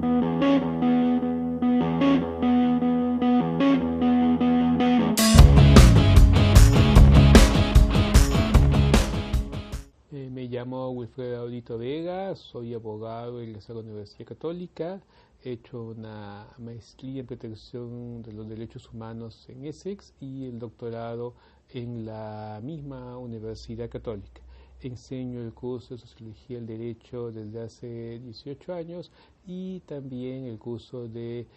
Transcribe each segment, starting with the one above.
Me llamo Wilfredo Audito Vega, soy abogado egresado de la Universidad Católica, he hecho una maestría en protección de los derechos humanos en Essex y el doctorado en la misma Universidad Católica. Enseño el curso de Sociología del Derecho desde hace 18 años y también el curso de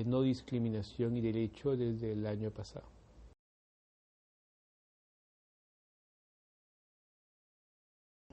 No Discriminación y Derecho desde el año pasado.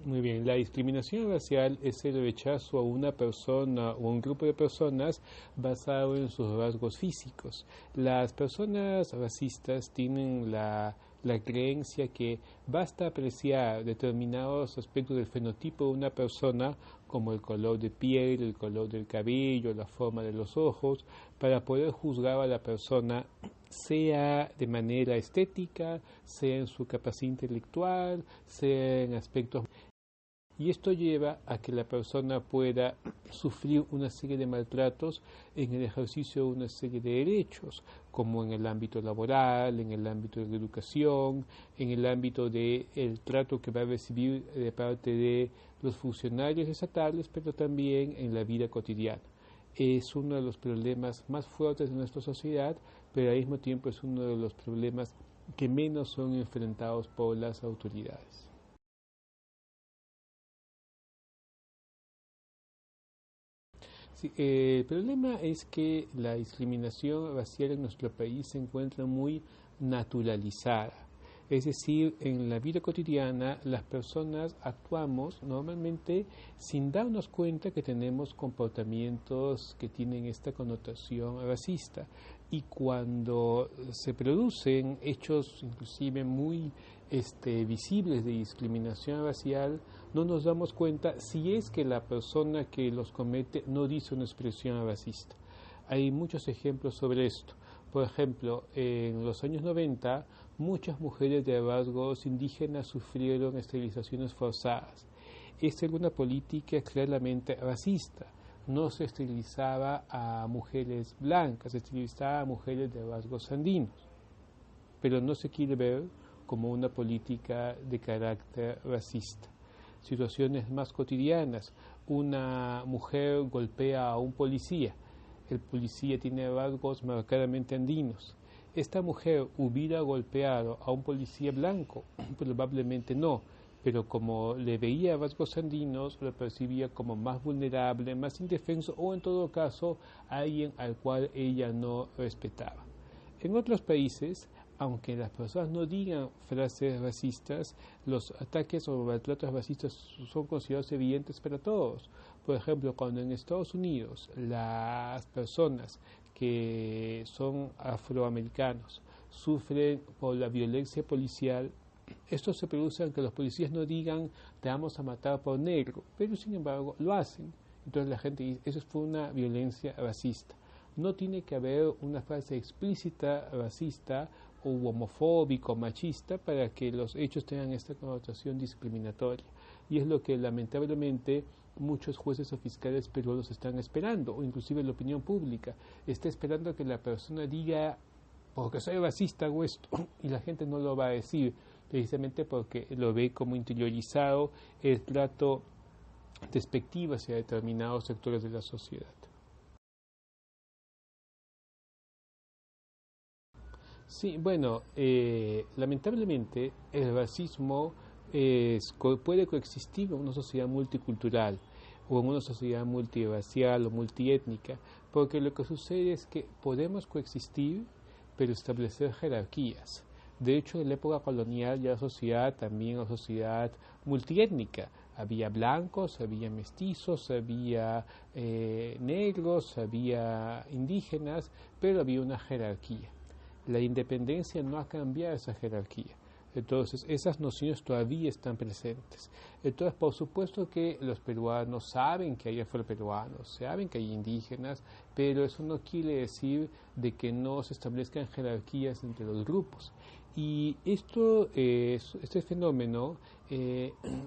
Muy bien, la discriminación racial es el rechazo a una persona o a un grupo de personas basado en sus rasgos físicos. Las personas racistas tienen la creencia que basta apreciar determinados aspectos del fenotipo de una persona, como el color de piel, el color del cabello, la forma de los ojos, para poder juzgar a la persona, sea de manera estética, sea en su capacidad intelectual, sea en aspectos. Y esto lleva a que la persona pueda sufrir una serie de maltratos en el ejercicio de una serie de derechos, como en el ámbito laboral, en el ámbito de la educación, en el ámbito del trato que va a recibir de parte de los funcionarios estatales, pero también en la vida cotidiana. Es uno de los problemas más fuertes de nuestra sociedad, pero al mismo tiempo es uno de los problemas que menos son enfrentados por las autoridades. Sí, el problema es que la discriminación racial en nuestro país se encuentra muy naturalizada. Es decir, en la vida cotidiana las personas actuamos normalmente sin darnos cuenta que tenemos comportamientos que tienen esta connotación racista. Y cuando se producen hechos inclusive muy visibles de discriminación racial, no nos damos cuenta si es que la persona que los comete no dice una expresión racista. Hay muchos ejemplos sobre esto. Por ejemplo, en los años 90, muchas mujeres de rasgos indígenas sufrieron esterilizaciones forzadas. Esta era una política claramente racista. No se esterilizaba a mujeres blancas, se esterilizaba a mujeres de rasgos andinos. Pero no se quiere ver como una política de carácter racista. Situaciones más cotidianas, una mujer golpea a un policía, el policía tiene rasgos marcadamente andinos. ¿Esta mujer hubiera golpeado a un policía blanco? Probablemente no, pero como le veía rasgos andinos, lo percibía como más vulnerable, más indefenso o en todo caso alguien al cual ella no respetaba. En otros países, aunque las personas no digan frases racistas, los ataques o maltratos racistas son considerados evidentes para todos. Por ejemplo, cuando en Estados Unidos las personas que son afroamericanos sufren por la violencia policial, esto se produce aunque los policías no digan te vamos a matar por negro, pero sin embargo lo hacen. Entonces la gente dice, eso fue una violencia racista. No tiene que haber una frase explícita racista o homofóbico, machista, para que los hechos tengan esta connotación discriminatoria. Y es lo que lamentablemente muchos jueces o fiscales peruanos están esperando, o inclusive la opinión pública está esperando que la persona diga, porque soy racista hago esto, y la gente no lo va a decir, precisamente porque lo ve como interiorizado el trato despectivo hacia determinados sectores de la sociedad. Sí, bueno, lamentablemente el racismo puede coexistir en una sociedad multicultural o en una sociedad multirracial o multiétnica, porque lo que sucede es que podemos coexistir, pero establecer jerarquías. De hecho, en la época colonial ya la sociedad también era una sociedad multiétnica. Había blancos, había mestizos, había negros, había indígenas, pero había una jerarquía. La independencia no ha cambiado esa jerarquía. Entonces, esas nociones todavía están presentes. Entonces, por supuesto que los peruanos saben que hay afroperuanos, saben que hay indígenas, pero eso no quiere decir de que no se establezcan jerarquías entre los grupos. Y este fenómeno,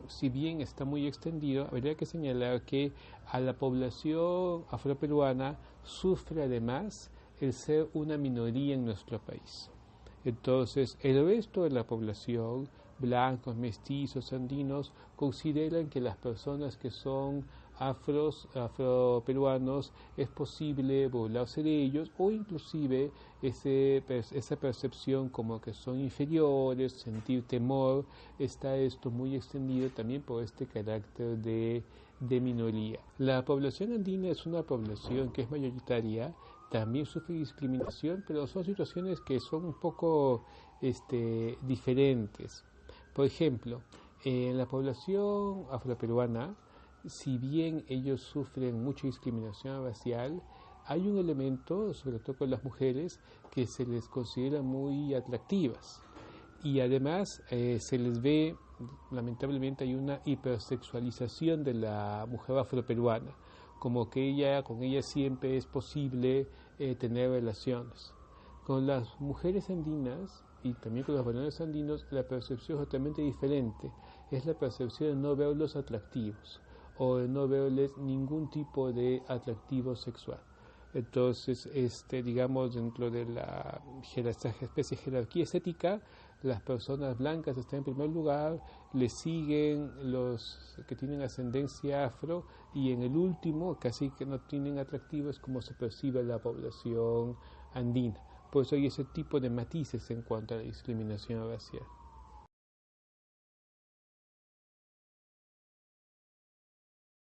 si bien está muy extendido, habría que señalar que a la población afroperuana sufre además el ser una minoría en nuestro país. Entonces, el resto de la población, blancos, mestizos, andinos, consideran que las personas que son afroperuanos es posible burlarse de ellos o inclusive esa percepción como que son inferiores, sentir temor, está esto muy extendido también por este carácter de minoría. La población andina es una población que es mayoritaria, también sufre discriminación, pero son situaciones que son un poco diferentes. Por ejemplo, en la población afroperuana, si bien ellos sufren mucha discriminación racial, hay un elemento, sobre todo con las mujeres, que se les considera muy atractivas. Y además se les ve, lamentablemente hay una hipersexualización de la mujer afroperuana, como que con ella siempre es posible tener relaciones. Con las mujeres andinas y también con los varones andinos, la percepción es totalmente diferente. Es la percepción de no verlos atractivos o de no verles ningún tipo de atractivo sexual. Entonces, digamos, dentro de la especie de jerarquía estética, las personas blancas están en primer lugar, le siguen los que tienen ascendencia afro y en el último, casi que no tienen atractivo, es como se percibe la población andina. Por eso hay ese tipo de matices en cuanto a la discriminación racial.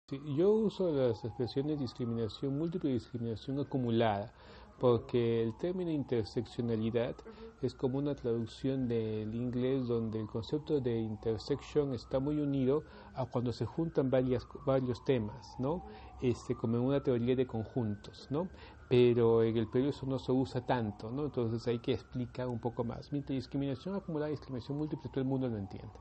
Sí, yo uso las expresiones discriminación múltiple y discriminación acumulada, porque el término interseccionalidad es como una traducción del inglés donde el concepto de intersection está muy unido a cuando se juntan varios temas, ¿no? Como en una teoría de conjuntos, ¿no? Pero en el Perú eso no se usa tanto, ¿no? Entonces hay que explicar un poco más. Mientras discriminación acumulada y discriminación múltiple, todo el mundo lo entiende.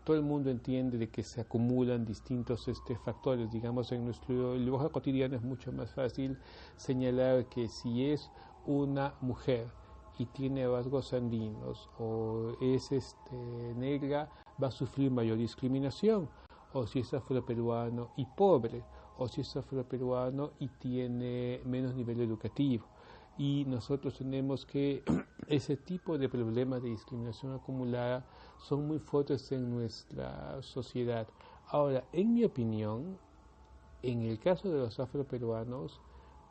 Todo el mundo entiende de que se acumulan distintos factores. Digamos, en nuestro lenguaje cotidiano es mucho más fácil señalar que si es una mujer y tiene rasgos andinos o es negra, va a sufrir mayor discriminación. O si es afroperuano y pobre, o si es afroperuano y tiene menos nivel educativo. Y nosotros tenemos que ese tipo de problemas de discriminación acumulada son muy fuertes en nuestra sociedad. Ahora, en mi opinión, en el caso de los afroperuanos,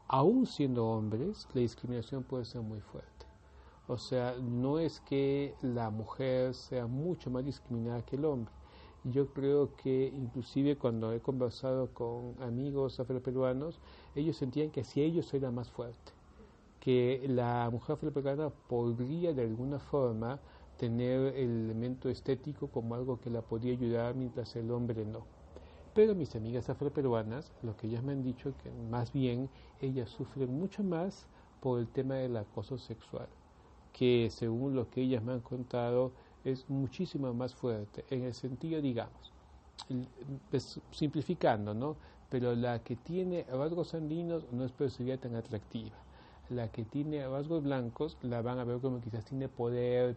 aún siendo hombres, la discriminación puede ser muy fuerte. O sea, no es que la mujer sea mucho más discriminada que el hombre. Yo creo que inclusive cuando he conversado con amigos afroperuanos, ellos sentían que hacia ellos era más fuerte, que la mujer afroperuana podría de alguna forma tener el elemento estético como algo que la podía ayudar mientras el hombre no. Pero mis amigas afroperuanas, lo que ellas me han dicho, que más bien ellas sufren mucho más por el tema del acoso sexual, que según lo que ellas me han contado es muchísimo más fuerte, en el sentido, digamos, pues, simplificando, ¿no? Pero la que tiene rasgos andinos no es percibida tan atractiva. La que tiene rasgos blancos la van a ver como quizás tiene poder,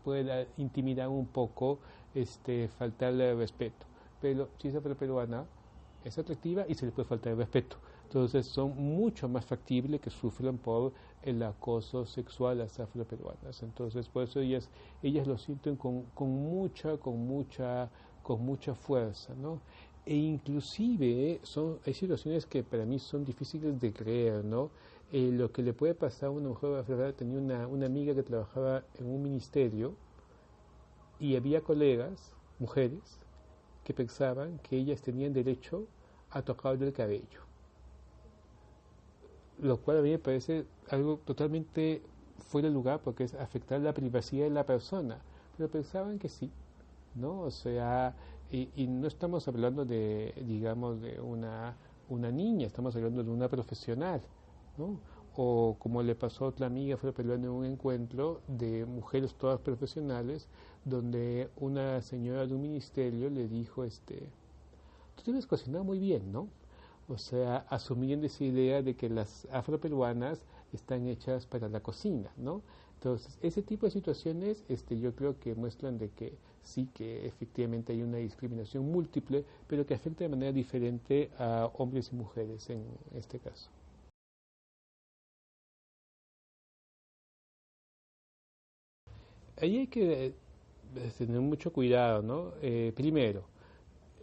puede intimidar un poco, faltarle respeto. Pero si es afroperuana, es atractiva y se le puede faltar el respeto. Entonces son mucho más factibles que sufran por el acoso sexual a las afroperuanas. Entonces por eso ellas lo sienten con mucha fuerza, ¿no? E inclusive hay situaciones que para mí son difíciles de creer, ¿no? Lo que le puede pasar a una mujer afroperuana. Tenía una amiga que trabajaba en un ministerio y había colegas, mujeres, que pensaban que ellas tenían derecho a tocarle el cabello, lo cual a mí me parece algo totalmente fuera de lugar porque es afectar la privacidad de la persona, pero pensaban que sí, ¿no? O sea, y no estamos hablando de, digamos, de una niña, estamos hablando de una profesional, ¿no? O como le pasó a otra amiga, fue peleando en un encuentro de mujeres todas profesionales, donde una señora de un ministerio le dijo, tú debes cocinar muy bien, ¿no? O sea, asumiendo esa idea de que las afroperuanas están hechas para la cocina, ¿no? Entonces, ese tipo de situaciones yo creo que muestran de que sí que efectivamente hay una discriminación múltiple, pero que afecta de manera diferente a hombres y mujeres en este caso. Ahí hay que tener mucho cuidado, ¿no? Primero,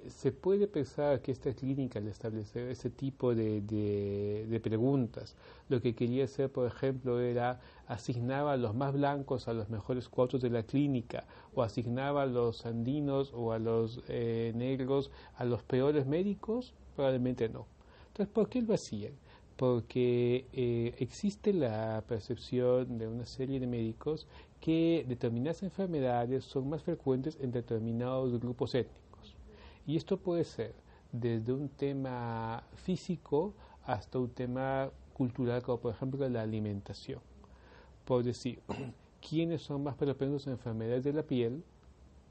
se puede pensar que esta clínica al establecer ese tipo de preguntas, lo que quería hacer, por ejemplo, era asignaba a los más blancos a los mejores cuartos de la clínica, o asignaba a los andinos o a los negros a los peores médicos, probablemente no. Entonces, ¿por qué lo hacían? Porque existe la percepción de una serie de médicos que determinadas enfermedades son más frecuentes en determinados grupos étnicos. Y esto puede ser desde un tema físico hasta un tema cultural, como por ejemplo la alimentación. Por decir, ¿quiénes son más propensos a enfermedades de la piel?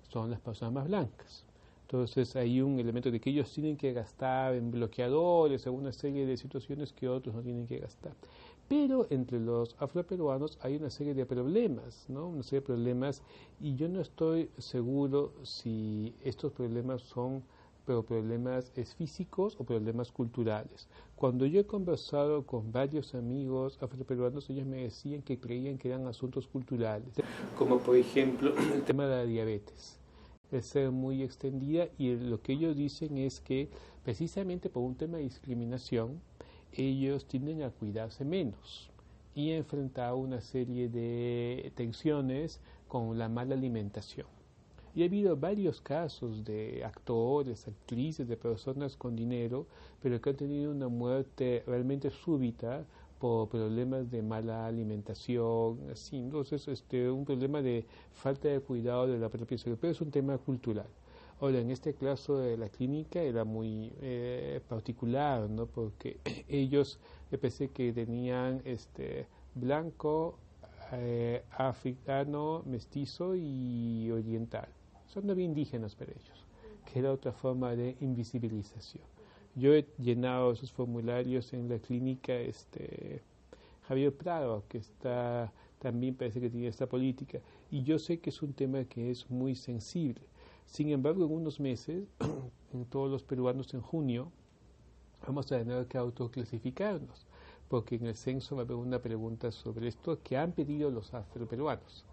Son las personas más blancas. Entonces hay un elemento de que ellos tienen que gastar en bloqueadores, en una serie de situaciones que otros no tienen que gastar. Pero entre los afroperuanos hay una serie de problemas, ¿no? Una serie de problemas, y yo no estoy seguro si estos problemas son problemas físicos o problemas culturales. Cuando yo he conversado con varios amigos afroperuanos, ellos me decían que creían que eran asuntos culturales, como por ejemplo el tema de la diabetes, de ser muy extendida, y lo que ellos dicen es que precisamente por un tema de discriminación ellos tienden a cuidarse menos y a enfrentar una serie de tensiones con la mala alimentación. Y ha habido varios casos de actores, actrices, de personas con dinero, pero que han tenido una muerte realmente súbita por problemas de mala alimentación, así. Entonces, un problema de falta de cuidado de la propia salud, pero es un tema cultural. Ahora, en este caso de la clínica era muy particular, ¿no? Porque ellos, pensé que tenían blanco, africano, mestizo y oriental. Son no indígenas para ellos, que era otra forma de invisibilización. Yo he llenado esos formularios en la clínica Javier Prado, que está también parece que tiene esta política, y yo sé que es un tema que es muy sensible. Sin embargo, en unos meses, en todos los peruanos en junio, vamos a tener que autoclasificarnos, porque en el censo va a haber una pregunta sobre esto que han pedido los afroperuanos.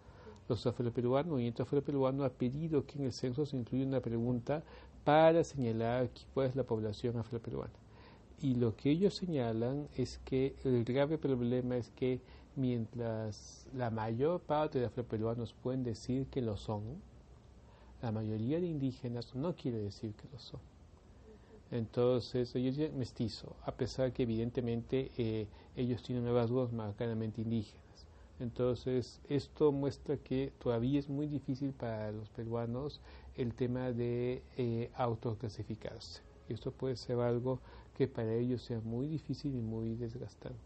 Los afroperuanos, el movimiento afroperuano ha pedido que en el censo se incluya una pregunta para señalar cuál es la población afroperuana. Y lo que ellos señalan es que el grave problema es que mientras la mayor parte de afroperuanos pueden decir que lo son, la mayoría de indígenas no quiere decir que lo son. Entonces ellos dicen mestizo, a pesar que evidentemente ellos tienen rasgos marcadamente indígenas. Entonces esto muestra que todavía es muy difícil para los peruanos el tema de autoclasificarse. Y esto puede ser algo que para ellos sea muy difícil y muy desgastante.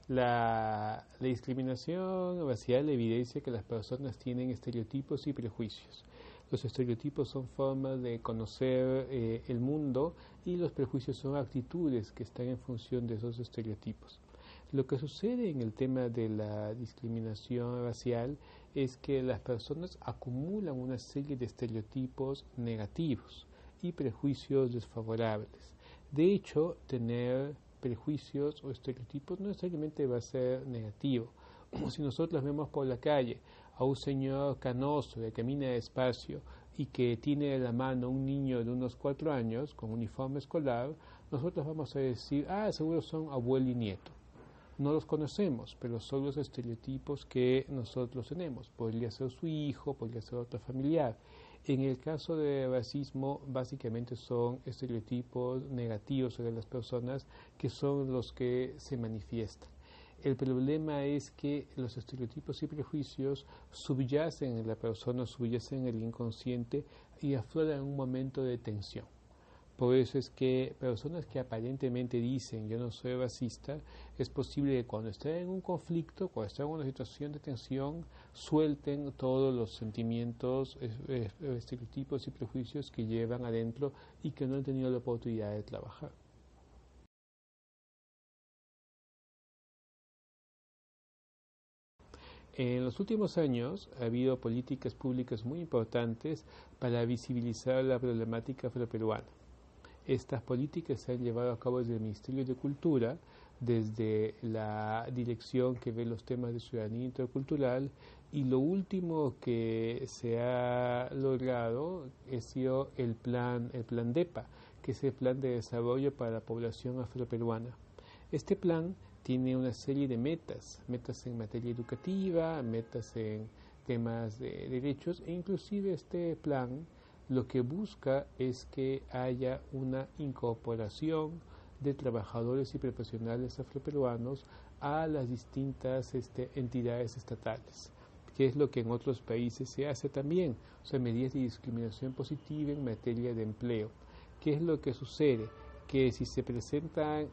La discriminación racial evidencia que las personas tienen estereotipos y prejuicios. Los estereotipos son formas de conocer el mundo, y los prejuicios son actitudes que están en función de esos estereotipos. Lo que sucede en el tema de la discriminación racial es que las personas acumulan una serie de estereotipos negativos y prejuicios desfavorables. De hecho, tener prejuicios o estereotipos no necesariamente va a ser negativo. Si nosotros vemos por la calle a un señor canoso que camina despacio y que tiene en la mano un niño de unos 4 años con uniforme escolar, nosotros vamos a decir, seguro son abuelo y nieto. No los conocemos, pero son los estereotipos que nosotros tenemos. Podría ser su hijo, podría ser otro familiar. En el caso de racismo, básicamente son estereotipos negativos sobre las personas que son los que se manifiestan. El problema es que los estereotipos y prejuicios subyacen en la persona, subyacen en el inconsciente y afloran en un momento de tensión. Por eso es que personas que aparentemente dicen yo no soy racista, es posible que cuando estén en un conflicto, cuando estén en una situación de tensión, suelten todos los sentimientos, estereotipos y prejuicios que llevan adentro y que no han tenido la oportunidad de trabajar. En los últimos años ha habido políticas públicas muy importantes para visibilizar la problemática afroperuana. Estas políticas se han llevado a cabo desde el Ministerio de Cultura, desde la dirección que ve los temas de ciudadanía intercultural, y lo último que se ha logrado ha sido el plan DEPA, que es el Plan de Desarrollo para la Población Afroperuana. Este plan tiene una serie de metas en materia educativa, metas en temas de derechos, e inclusive este plan lo que busca es que haya una incorporación de trabajadores y profesionales afroperuanos a las distintas entidades estatales, que es lo que en otros países se hace también, o sea, medidas de discriminación positiva en materia de empleo. ¿Qué es lo que sucede? Que si se presentan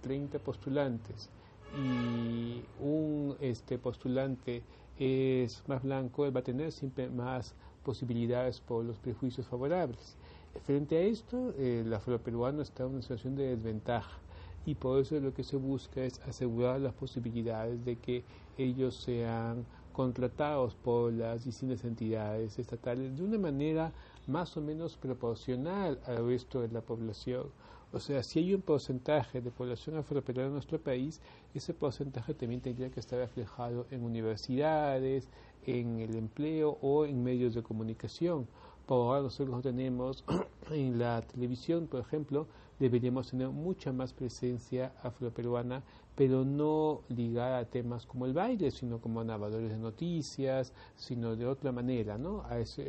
30 postulantes y un postulante es más blanco, él va a tener siempre más posibilidades por los prejuicios favorables. Frente a esto, el afroperuano está en una situación de desventaja, y por eso lo que se busca es asegurar las posibilidades de que ellos sean contratados por las distintas entidades estatales de una manera más o menos proporcional al resto de la población. O sea, si hay un porcentaje de población afroperuana en nuestro país, ese porcentaje también tendría que estar reflejado en universidades, en el empleo o en medios de comunicación. Por ahora nosotros lo tenemos en la televisión, por ejemplo, deberíamos tener mucha más presencia afroperuana, pero no ligada a temas como el baile, sino como narradores de noticias, sino de otra manera, ¿no? A eso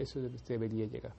debería llegar.